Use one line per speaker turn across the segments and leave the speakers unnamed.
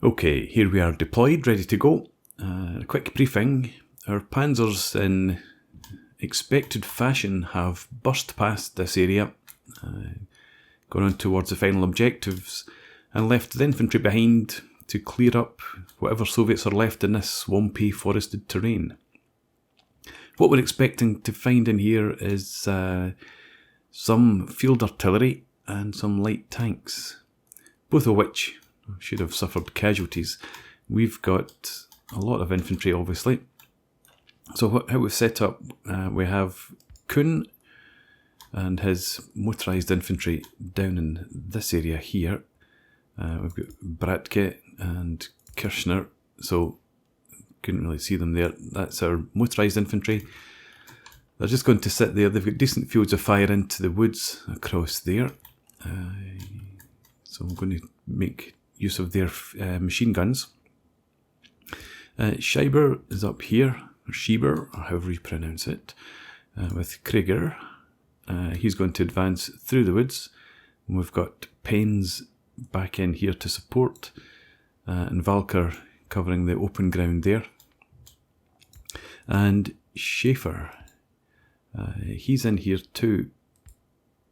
Okay, here we are deployed, ready to go. A quick briefing. Our panzers in expected fashion have burst past this area, gone on towards the final objectives, and left the infantry behind to clear up whatever Soviets are left in this swampy, forested terrain. What we're expecting to find in here is some field artillery and some light tanks, both of which should have suffered casualties. We've got a lot of infantry, obviously. So how we've set up, we have Kuhn and his motorised infantry down in this area here. We've got Bratke and Kirchner, so couldn't really see them there. That's our motorised infantry. They're just going to sit there. They've got decent fields of fire into the woods across there. So I'm going to make use of their machine guns. Scheiber is up here, or Schieber, or however you pronounce it, with Kruger. He's going to advance through the woods. And we've got Paynes back in here to support, and Valker covering the open ground there. And Schaefer, he's in here too,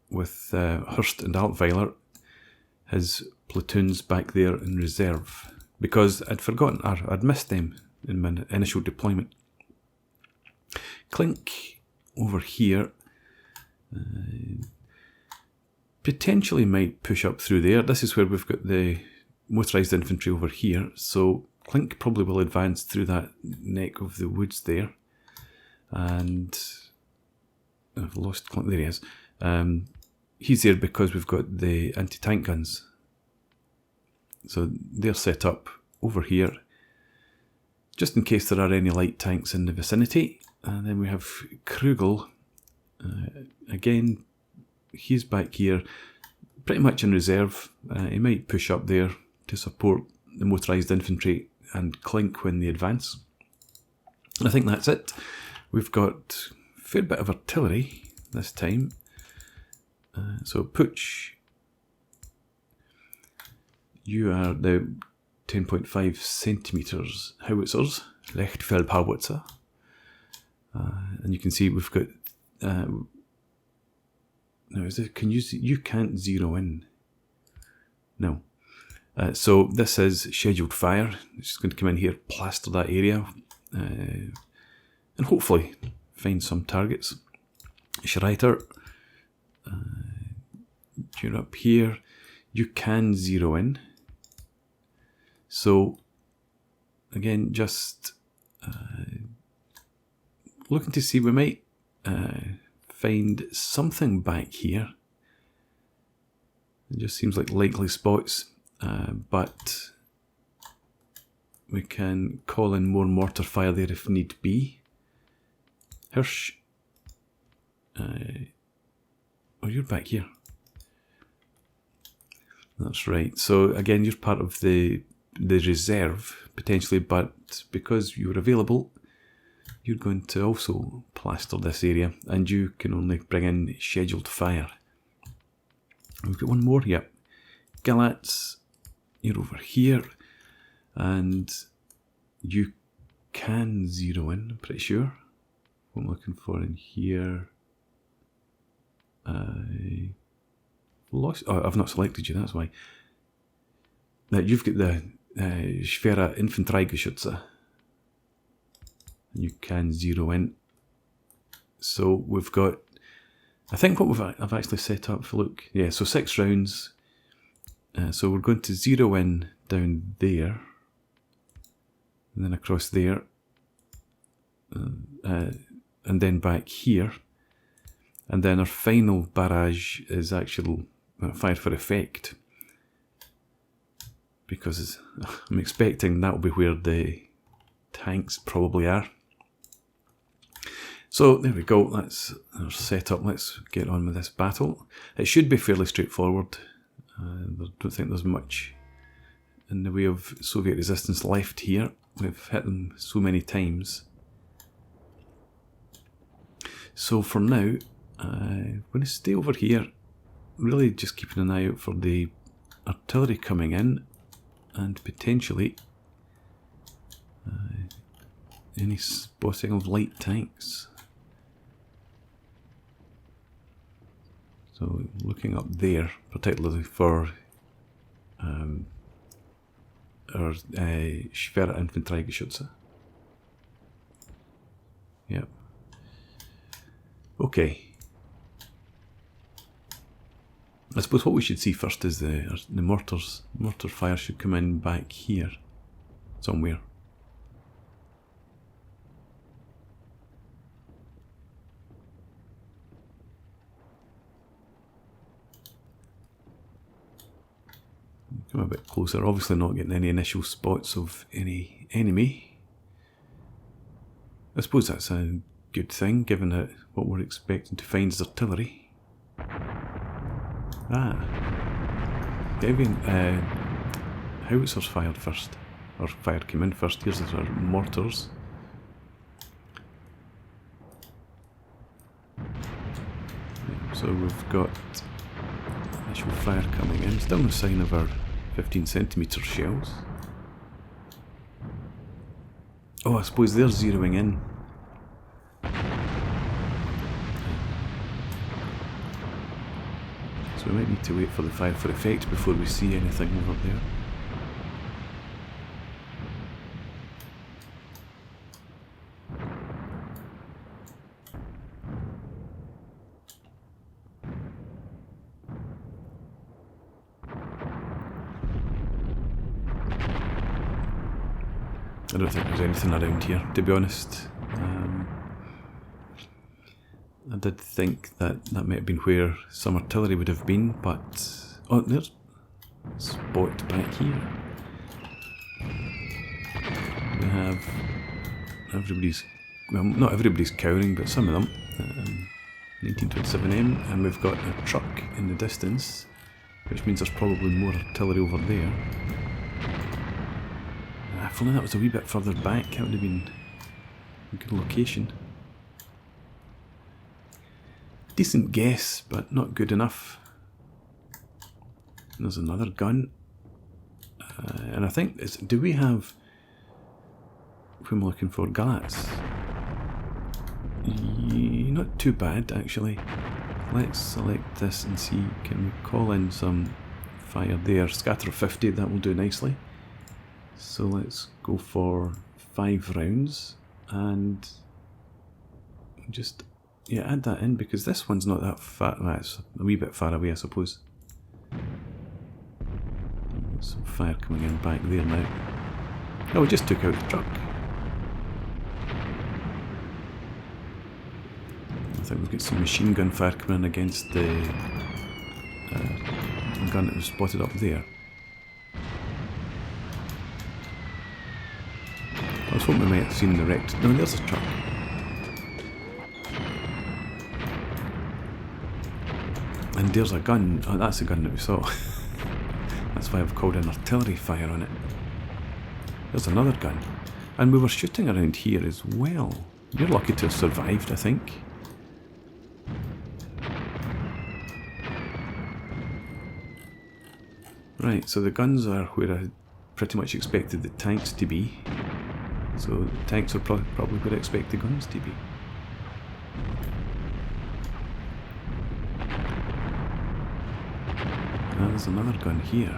with Hurst and Altweiler, his platoons back there in reserve, because I'd forgotten, or I'd missed them in my initial deployment. Klink over here potentially might push up through there. This is where we've got the motorised infantry over here, so Klink probably will advance through that neck of the woods there. And I've lost Klink, there he is. He's there because we've got the anti-tank guns. So they're set up over here, just in case there are any light tanks in the vicinity. And then we have Krugel. Again, he's back here, pretty much in reserve. He might push up there to support the motorised infantry and Klink when they advance. I think that's it. We've got a fair bit of artillery this time. So Putsch, you are the 10.5 centimetres howitzers, Lechtfeldhauwitzer. And you can see we've got, now is it, can you can't zero in. No. So this is scheduled fire. It's just going to come in here, plaster that area, and hopefully find some targets. Schreiter, you're up here. You can zero in. So again, just looking to see, we might find something back here. It just seems like likely spots, but we can call in more mortar fire there if need be. Hirsch, oh, you're back here. That's right. So again, you're part of the reserve potentially, but because you're available, you're going to also plaster this area, and you can only bring in scheduled fire. We've got one more, yep. Galatz, you're over here, and you can zero in, I'm pretty sure. What I'm looking for in here, lost. Oh, I've not selected you, that's why. Now you've got the Schwere Infanteriegeschütze. You can zero in. So we've got, I think what I've actually set up for, look, yeah, so 6 rounds. So we're going to zero in down there, and then across there, and then back here. And then our final barrage is actually fire for effect, because I'm expecting that'll be where the tanks probably are. So there we go, that's our setup. Let's get on with this battle. It should be fairly straightforward. I don't think there's much in the way of Soviet resistance left here. We've hit them so many times. So for now, I'm going to stay over here, really just keeping an eye out for the artillery coming in, and potentially any spotting of light tanks. So looking up there, particularly for our schwere Infanteriegeschütze. Yep. Okay. I suppose what we should see first is the mortars. Mortar fire should come in back here somewhere. Come a bit closer. Obviously not getting any initial spots of any enemy. I suppose that's a good thing, given that what we're expecting to find is artillery. Howitzers fired first, or fire came in first. Here's our mortars. So we've got initial fire coming in. Still no sign of our 15cm shells. Oh, I suppose they're zeroing in. So we might need to wait for the fire for effect before we see anything over there. I don't think there's anything around here, to be honest. I did think that might have been where some artillery would have been, but... Oh, there's a spot back here. We have everybody's... Well, not everybody's cowering, but some of them. 1927M, and we've got a truck in the distance, which means there's probably more artillery over there. If only that was a wee bit further back, that would have been a good location. Decent guess, but not good enough. And there's another gun. And I think, do we have, who am I looking for, Galats? Not too bad, actually. Let's select this and see, can we call in some fire there? Scatter 50, that will do nicely. So let's go for 5 rounds and just, yeah, add that in, because this one's not that far. That's a wee bit far away, I suppose. Some fire coming in back there now. Oh, we just took out the truck. I think we've got some machine gun fire coming in against the gun that was spotted up there. I was hoping we might have seen the wrecked... No, there's a truck. And there's a gun. Oh, that's the gun that we saw. That's why I've called in artillery fire on it. There's another gun. And we were shooting around here as well. You're lucky to have survived, I think. Right, so the guns are where I pretty much expected the tanks to be. So the tanks are probably where I expect the guns to be. Now there's another gun here.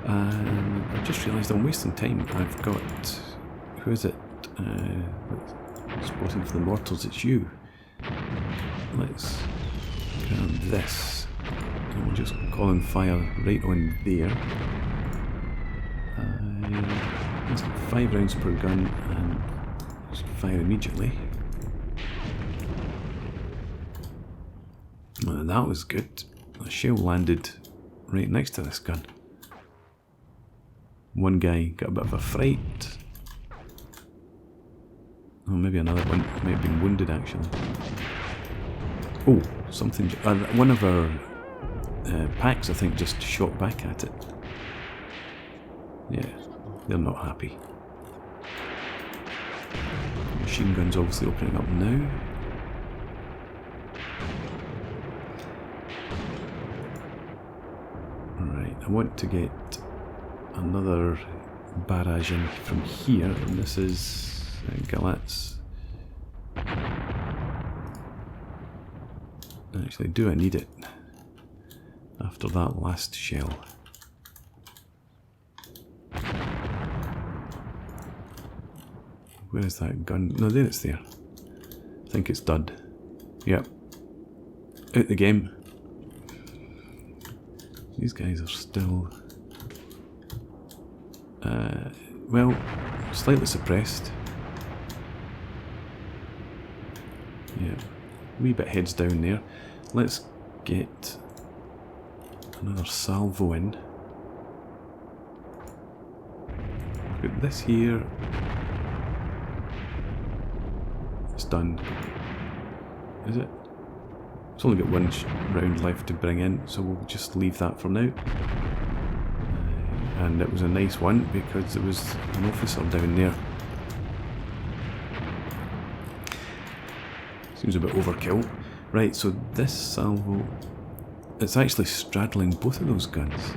And I've just realised I'm wasting time. I've got... Who is it? Spotting for the mortals, it's you. Let's grab this. And we'll just call in fire right on there. Let's get 5 rounds per gun and just fire immediately. Well, that was good. A shell landed right next to this gun. One guy got a bit of a fright. Oh, maybe another one might have been wounded actually. Oh, something. One of our packs, I think, just shot back at it. Yeah, they're not happy. Machine gun's obviously opening up now. Right, I want to get another barrage in from here, and this is Galatz. Actually, do I need it after that last shell? Where is that gun? No, there it's there. I think it's dud. Yep. Out the game. These guys are still, well, slightly suppressed. Yeah, wee bit heads down there. Let's get another salvo in. Put this here. It's done. Is it? It's only got one round left to bring in, so we'll just leave that for now. And it was a nice one because there was an officer down there. Seems a bit overkill. Right, so this salvo, it's actually straddling both of those guns.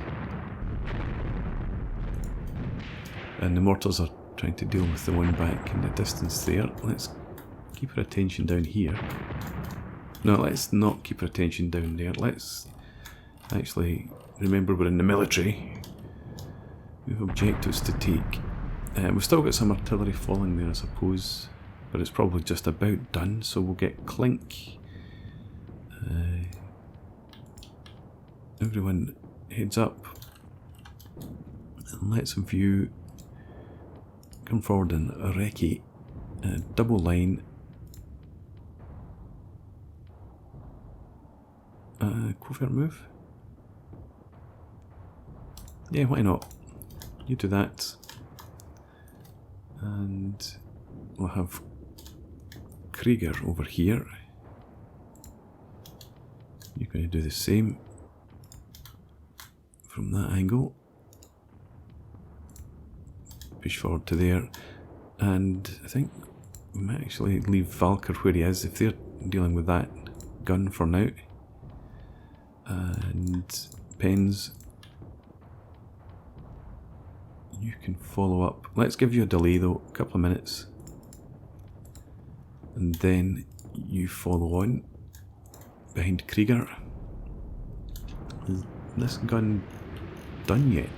And the mortars are trying to deal with the one back in the distance there. Let's keep our attention down here. No, let's not keep our attention down there. Let's actually remember we're in the military. We have objectives to take. We've still got some artillery falling there, I suppose, but it's probably just about done, so we'll get Clink. Everyone heads up and let's view. Come forward in a recce, double line. Covert move? Yeah, why not? You do that. And we'll have Kruger over here. You're going to do the same from that angle. Push forward to there. And I think we might actually leave Valker where he is if they're dealing with that gun for now. And Pens, you can follow up. Let's give you a delay though, a couple of minutes. And then you follow on behind Kruger. Is this gun done yet?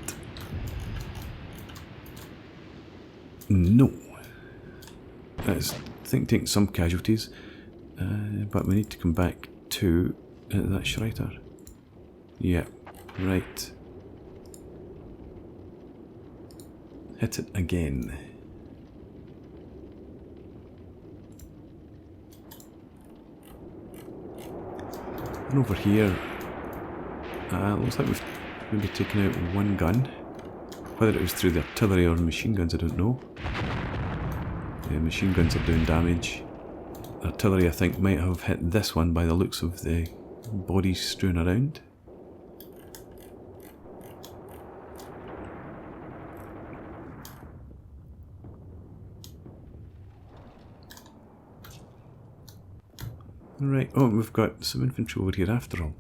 No. It's, I think, taking some casualties, but we need to come back to that Schreiter. Yeah, right. Hit it again. And over here, looks like we've maybe taken out one gun. Whether it was through the artillery or machine guns, I don't know. The machine guns are doing damage. Artillery, I think, might have hit this one by the looks of the bodies strewn around. Right, oh, we've got some infantry over here after all.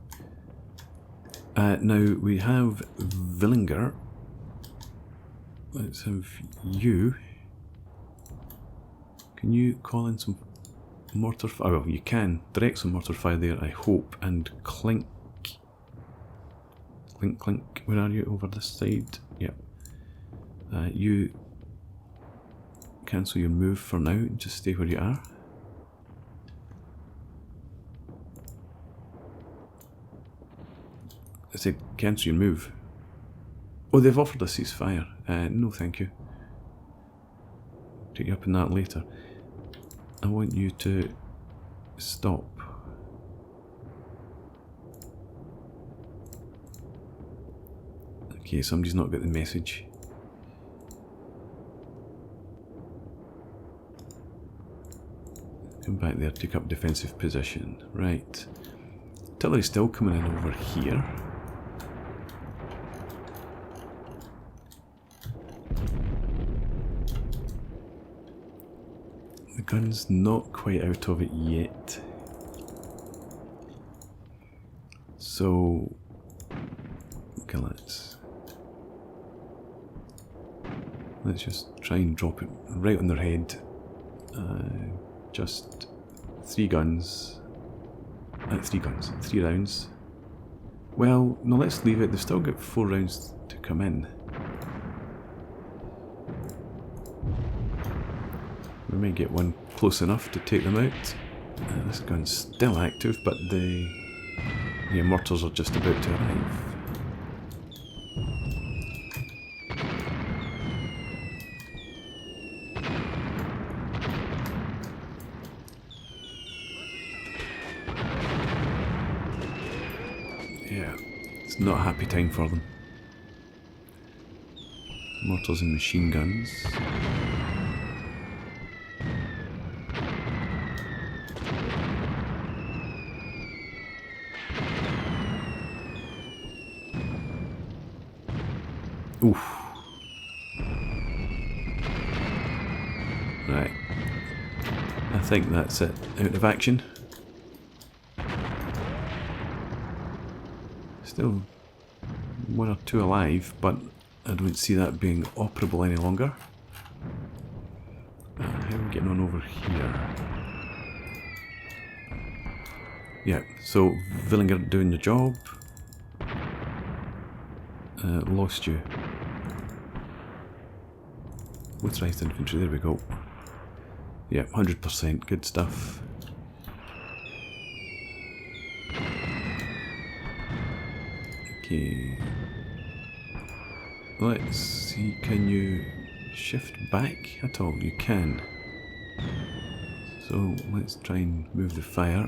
Now we have Villinger. Let's have you. Can you call in some mortar fire? Oh, well, you can direct some mortar fire there, I hope. And Clink. Clink, Clink. Where are you? Over this side? Yep. You cancel your move for now. Just stay where you are. I said cancel your move. Oh, they've offered a ceasefire. No, thank you. Take you up on that later. I want you to stop. Okay, somebody's not got the message. Come back there, take up defensive position. Right. Artillery's still coming in over here. The gun's not quite out of it yet. So Okay, let's just try and drop it right on their head. Just 3 guns. 3 rounds. Well, no, let's leave it. They've still got 4 rounds to come in. We may get one close enough to take them out. This gun's still active, but the mortars are just about to arrive. Yeah, it's not a happy time for them. Mortars and machine guns. Oof. Right. I think that's it. Out of action. Still 1 or 2 alive, but I don't see that being operable any longer. How are we getting on over here? Yeah, so Villinger doing the job. Lost you. Motorized infantry, there we go. Yeah, 100%, good stuff. Okay. Let's see, can you shift back at all? You can. So let's try and move the fire.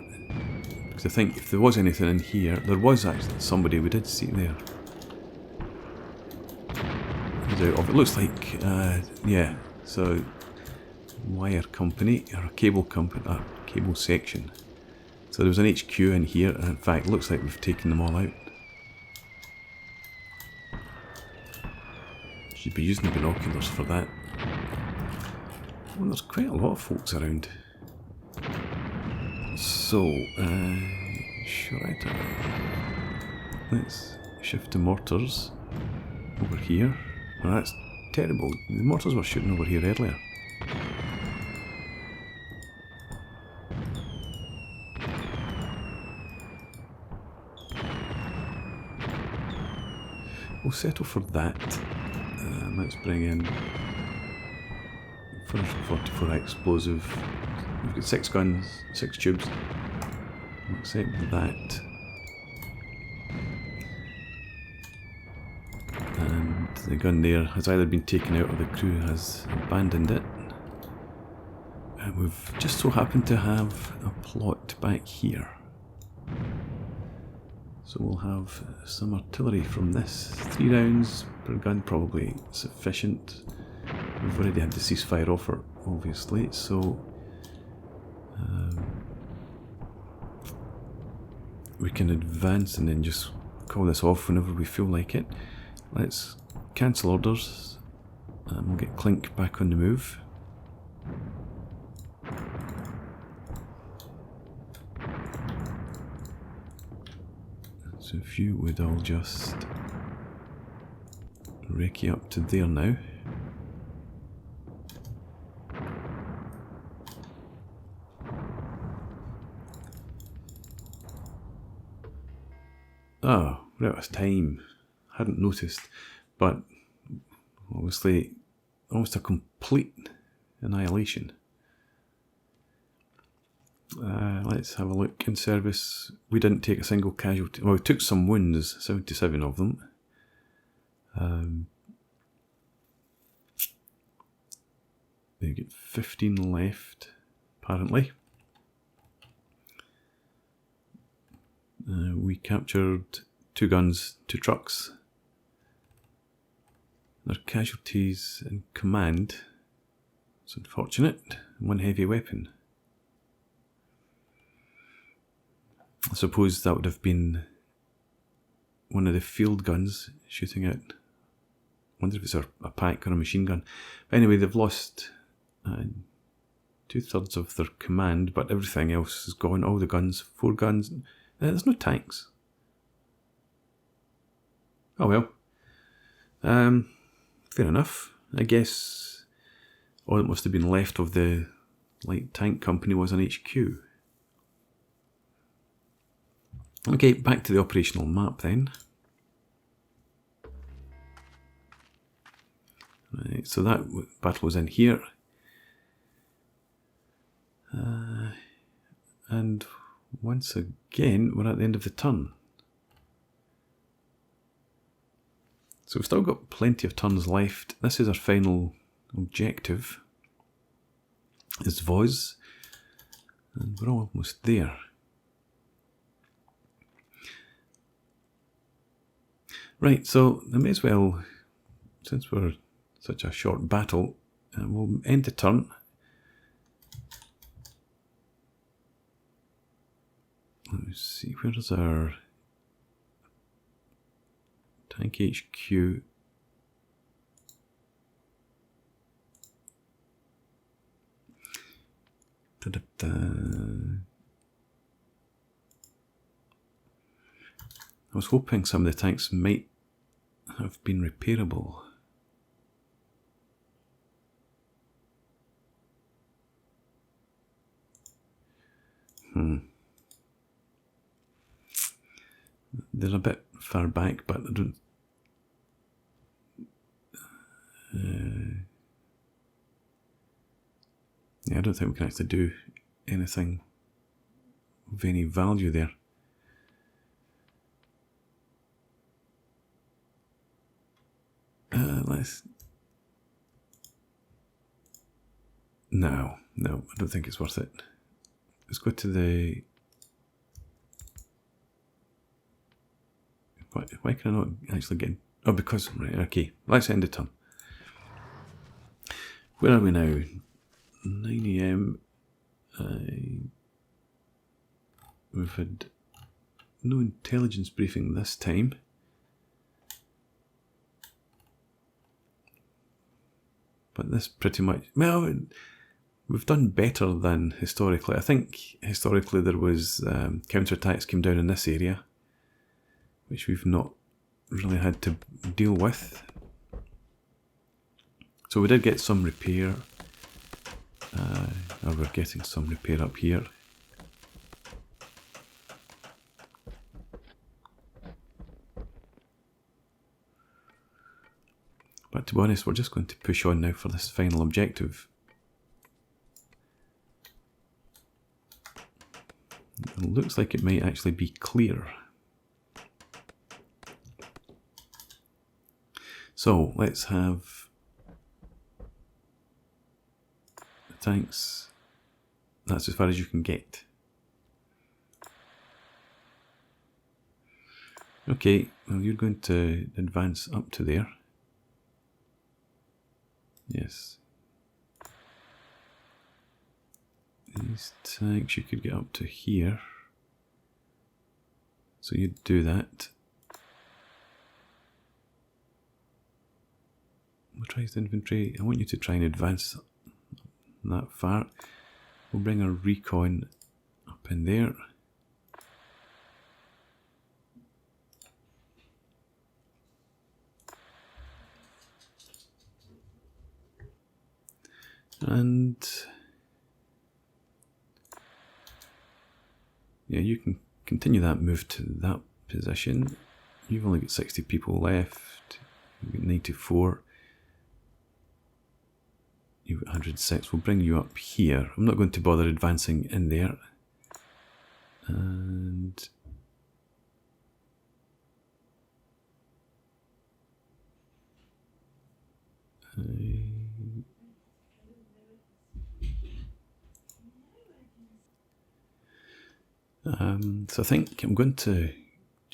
Because I think if there was anything in here, there was actually somebody we did see there. Out of it looks like, yeah, so wire company or a cable company, cable section. So there was an HQ in here, and in fact, it looks like we've taken them all out. Should be using the binoculars for that. Well, there's quite a lot of folks around. So, let's shift the mortars over here. Well, that's terrible. The mortars were shooting over here earlier. We'll settle for that. Let's bring in 44 explosive. We've got 6 guns, 6 tubes. We'll accept that. And the gun there has either been taken out or the crew has abandoned it. And we've just so happened to have a plot back here. So we'll have some artillery from this. 3 rounds per gun, probably sufficient. We've already had the ceasefire offer, obviously, so we can advance and then just call this off whenever we feel like it. Let's cancel orders and we'll get Clink back on the move. So if you would all just recce up to there now. Oh, we're out of time. Hadn't noticed, but obviously almost a complete annihilation. Let's have a look. In service, we didn't take a single casualty. Well, we took some wounds, 77 of them. They've got 15 left, apparently. We captured 2 guns, 2 trucks. Their casualties in command. It's unfortunate. 1 heavy weapon. I suppose that would have been one of the field guns shooting at. I wonder if it's a pack or a machine gun. But anyway, they've lost 2/3 of their command, but everything else is gone. All the guns, 4 guns. There's no tanks. Oh well. Fair enough. I guess all that must have been left of the light tank company was an HQ. Okay, back to the operational map then. Right, so that battle was in here. And once again, we're at the end of the turn. So we've still got plenty of turns left. This is our final objective. Izvoz. And we're almost there. Right, so I may as well, since we're such a short battle, we'll end the turn. Let's see, where's our tank HQ? I was hoping some of the tanks might have been repairable. They're a bit far back, but I don't... yeah, I don't think we can actually do anything of any value there. Let's... No, I don't think it's worth it. Let's go to the... Why can I not actually get... Oh, because... Right, okay. Let's end the turn. Where are we now? 9 AM. We've had no intelligence briefing this time. But this pretty much... Well, we've done better than historically. I think historically there was counterattacks came down in this area, which we've not really had to deal with. So we did get some repair. Or we're getting some repair up here. But to be honest, we're just going to push on now for this final objective. It looks like it might actually be clear. So let's have the tanks. That's as far as you can get. Okay, well, you're going to advance up to there. Yes. These tanks you could get up to here. So you'd do that. Motorized infantry, I want you to try and advance that far. We'll bring our recon up in there. And yeah, you can continue that move to that position. You've only got 60 people left. You've got 94. You've got 106. We'll bring you up here. I'm not going to bother advancing in there. And so I think I'm going to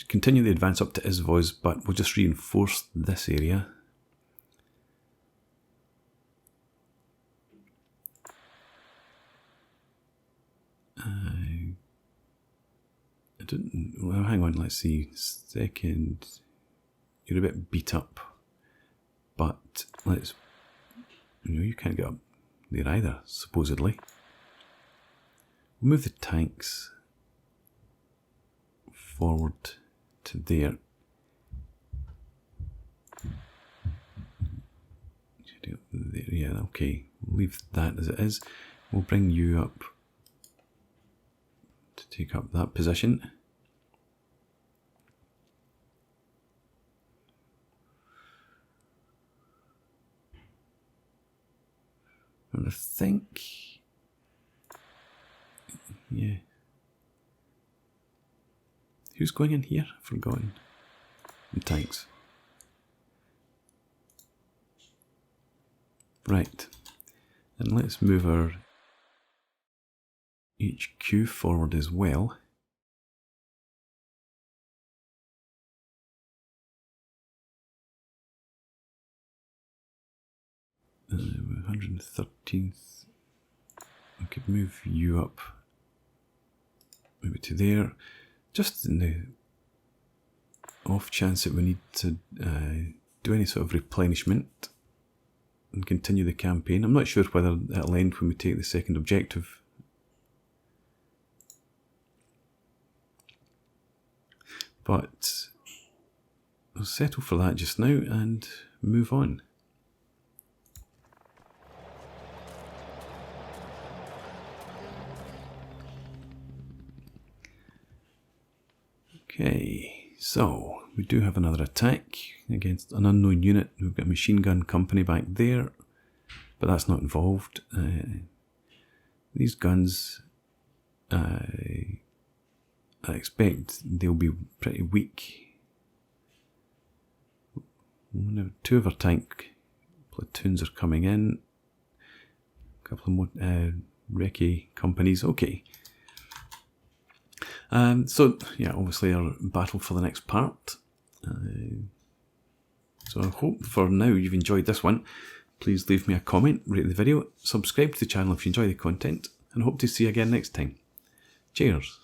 continue the advance up to Izvoz, but we'll just reinforce this area. I don't... Well, hang on, let's see. Second... You're a bit beat up. But let's... You know, you can't get up there either, supposedly. We'll move the tanks forward to there. there. Yeah, okay. We'll leave that as it is. We'll bring you up to take up that position. And I think, yeah. Who's going in here? I've forgotten. The tanks. Right. And let's move our HQ forward as well. We're 113th. We could move you up maybe to there, just in the off chance that we need to do any sort of replenishment and continue the campaign. I'm not sure whether that'll end when we take the second objective. But I'll settle for that just now and move on. Okay, so we do have another attack against an unknown unit. We've got a machine gun company back there, but that's not involved. These guns, I expect they'll be pretty weak. Two of our tank platoons are coming in. A couple of more recce companies. Okay. So, yeah, obviously our battle for the next part. So I hope for now you've enjoyed this one. Please leave me a comment, rate the video, subscribe to the channel if you enjoy the content, and hope to see you again next time. Cheers.